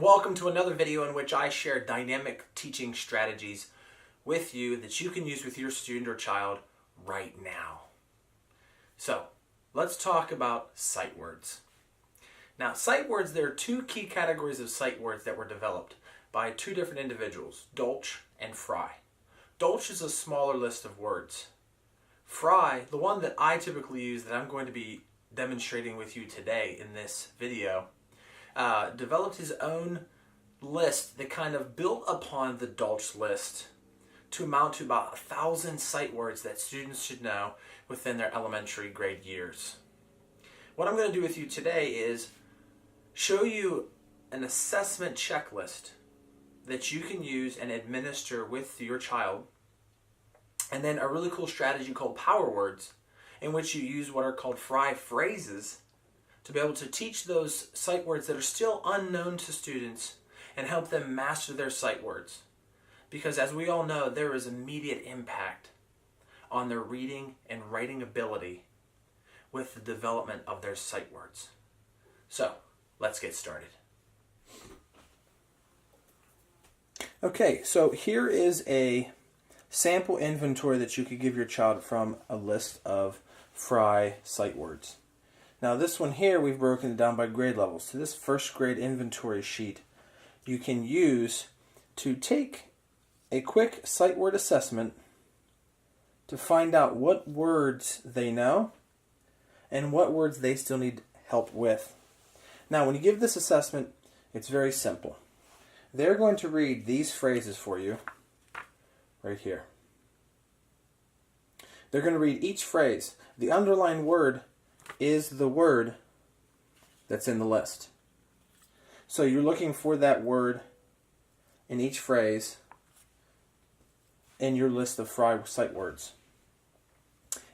welcome to another video in which I share dynamic teaching strategies with you that you can use with your student or child right now. So, let's talk about sight words. Now, sight words, there are two key categories of sight words that were developed by two different individuals, Dolch and Fry. Dolch is a smaller list of words. Fry, the one that I typically use that I'm going to be demonstrating with you today in this video, developed his own list that kind of built upon the Dolch list to amount to about 1,000 sight words that students should know within their elementary grade years. What I'm going to do with you today is show you an assessment checklist that you can use and administer with your child, and then a really cool strategy called power words, in which you use what are called Fry phrases to be able to teach those sight words that are still unknown to students and help them master their sight words. Because as we all know, there is immediate impact on their reading and writing ability with the development of their sight words. So, let's get started. Okay, so here is a sample inventory that you could give your child from a list of Fry sight words. Now this one here, we've broken it down by grade levels. So this first grade inventory sheet you can use to take a quick sight word assessment to find out what words they know and what words they still need help with. Now when you give this assessment, it's very simple. They're going to read these phrases for you right here. They're going to read each phrase. The underlined word is the word that's in the list. So you're looking for that word in each phrase in your list of Fry sight words.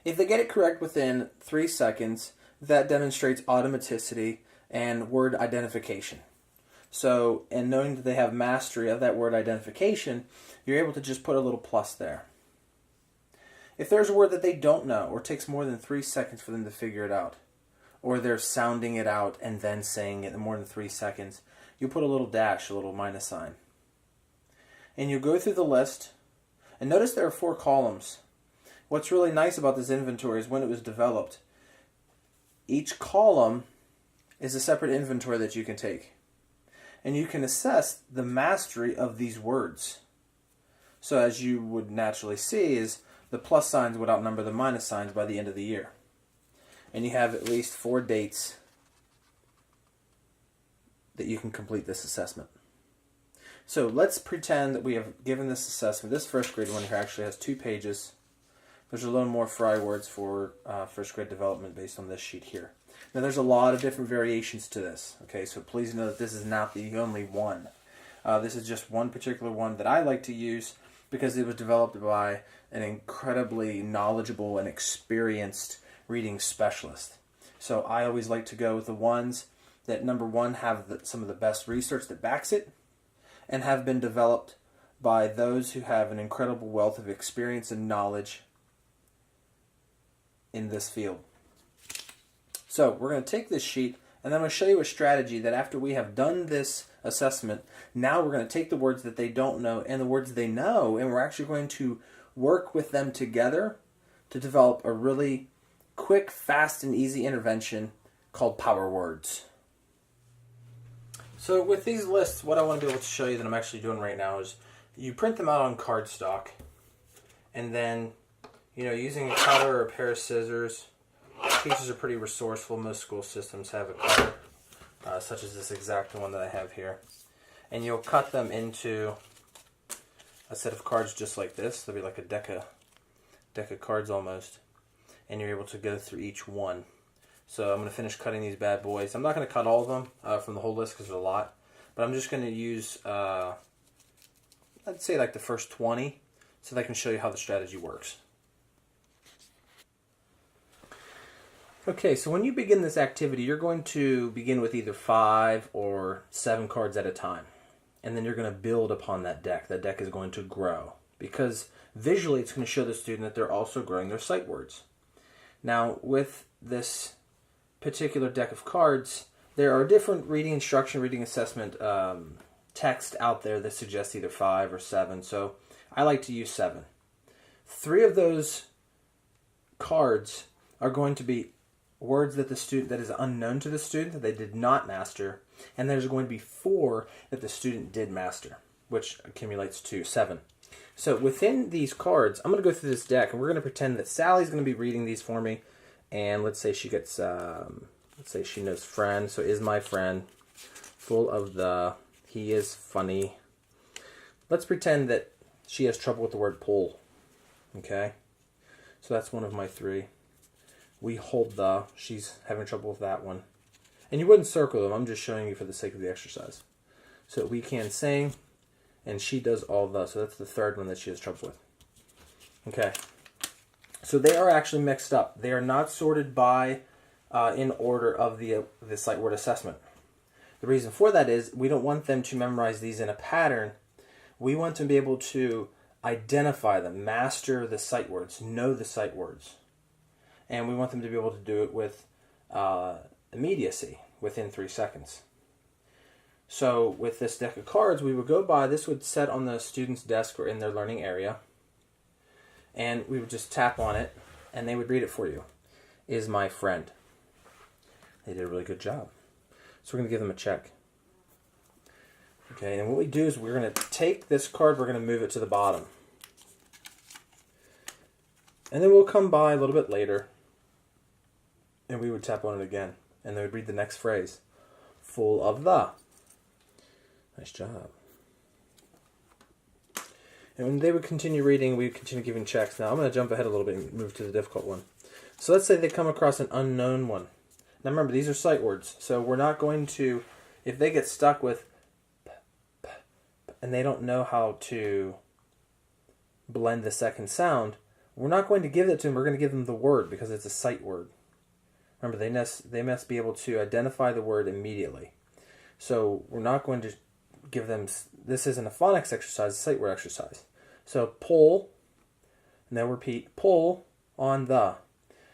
If they get it correct within 3 seconds, that demonstrates automaticity and word identification. So, and knowing that they have mastery of that word identification, you're able to just put a little plus there. If there's a word that they don't know, or takes more than 3 seconds for them to figure it out, or they're sounding it out and then saying it in more than 3 seconds, you put a little dash, a little minus sign. And you go through the list, and notice there are 4 columns. What's really nice about this inventory is when it was developed, each column is a separate inventory that you can take. And you can assess the mastery of these words. So as you would naturally see, is the plus signs would outnumber the minus signs by the end of the year. And you have at least 4 dates that you can complete this assessment. So let's pretend that we have given this assessment. This first grade one here actually has 2 pages. There's a little more Fry words for first grade development based on this sheet here. Now there's a lot of different variations to this. Okay, so please know that this is not the only one. This is just one particular one that I like to use because it was developed by an incredibly knowledgeable and experienced reading specialist. So I always like to go with the ones that, number one, have some of the best research that backs it and have been developed by those who have an incredible wealth of experience and knowledge in this field. So we're going to take this sheet and I'm going to show you a strategy that after we have done this assessment, now we're going to take the words that they don't know and the words they know, and we're actually going to work with them together to develop a really quick, fast, and easy intervention called power words. So with these lists, what I want to be able to show you that I'm actually doing right now is you print them out on cardstock, and then, using a cutter or a pair of scissors. Teachers are pretty resourceful. Most school systems have a cutter, such as this exact one that I have here. And you'll cut them into a set of cards just like this. They'll be like a deck of cards almost. And you're able to go through each one. So I'm going to finish cutting these bad boys. I'm not going to cut all of them from the whole list because there's a lot. But I'm just going to use, I'd say like the first 20 so that I can show you how the strategy works. Okay, so when you begin this activity, you're going to begin with either 5 or 7 cards at a time. And then you're going to build upon that deck. That deck is going to grow because visually it's going to show the student that they're also growing their sight words. Now, with this particular deck of cards, There are different reading instruction, reading assessment text out there that suggests either 5 or 7, so I like to use 7. 3 of those cards are going to be words that the student that is unknown to the student that they did not master, and there's going to be 4 that the student did master, which accumulates to 7. So within these cards, I'm going to go through this deck, and we're going to pretend that Sally's going to be reading these for me, and let's say she gets, let's say she knows friend, so is my friend, full of the, he is funny. Let's pretend that she has trouble with the word pull, okay? So that's one of my 3. We hold the, she's having trouble with that one. And you wouldn't circle them, I'm just showing you for the sake of the exercise. So we can sing, and she does all the, so that's the 3rd one that she has trouble with. Okay. So they are actually mixed up. They are not sorted by, in order of the sight word assessment. The reason for that is we don't want them to memorize these in a pattern. We want to be able to identify them, master the sight words, know the sight words. And we want them to be able to do it with immediacy, within 3 seconds. So with this deck of cards, we would go by, this would set on the student's desk or in their learning area, and we would just tap on it, and they would read it for you. Is my friend. They did a really good job. So we're going to give them a check. Okay, and what we do is we're going to take this card, we're going to move it to the bottom. And then we'll come by a little bit later, and we would tap on it again, and they would read the next phrase. Full of the. Nice job. And when they would continue reading, we would continue giving checks. Now I'm going to jump ahead a little bit and move to the difficult one. So let's say they come across an unknown one. Now remember, these are sight words, so we're not going to, if they get stuck with p, p, p, and they don't know how to blend the second sound, we're not going to give it to them, we're going to give them the word because it's a sight word. Remember, they must be able to identify the word immediately. So we're not going to give them, this isn't a phonics exercise, a sight word exercise. So pull, and then repeat, pull on the.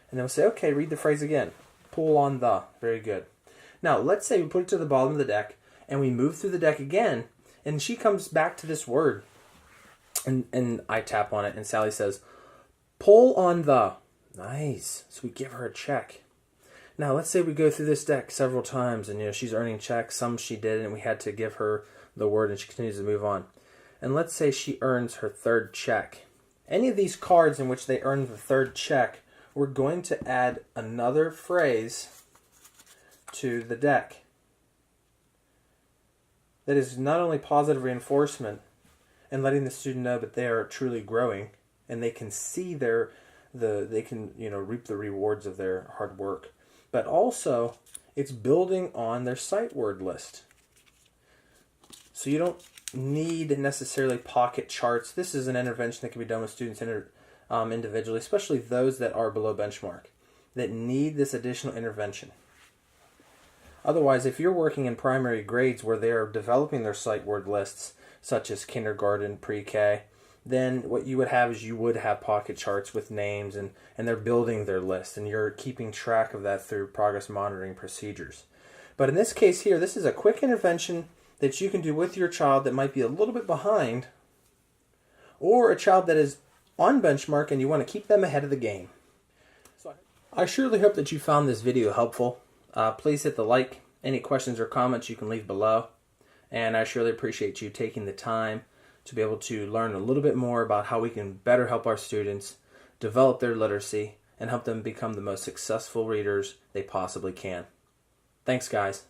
And then we'll say, okay, read the phrase again. Pull on the. Very good. Now, let's say we put it to the bottom of the deck, and we move through the deck again, and she comes back to this word. And I tap on it, and Sally says, pull on the. Nice. So we give her a check. Now, let's say we go through this deck several times, and she's earning checks. Some she did, and we had to give her the word, and she continues to move on. And let's say she earns her 3rd check. Any of these cards in which they earn the 3rd check, we're going to add another phrase to the deck. That is not only positive reinforcement and letting the student know that they are truly growing, and they can see they can reap the rewards of their hard work, but also it's building on their sight word list. So you don't need necessarily pocket charts. This is an intervention that can be done with students individually, especially those that are below benchmark, that need this additional intervention. Otherwise, if you're working in primary grades where they are developing their sight word lists, such as kindergarten, pre-K, then what you would have is you would have pocket charts with names, and they're building their list, and you're keeping track of that through progress monitoring procedures. But in this case here, this is a quick intervention that you can do with your child that might be a little bit behind, or a child that is on benchmark and you want to keep them ahead of the game. So I surely hope that you found this video helpful. Please hit the like. Any questions or comments you can leave below. And I surely appreciate you taking the time to be able to learn a little bit more about how we can better help our students develop their literacy and help them become the most successful readers they possibly can. Thanks, guys.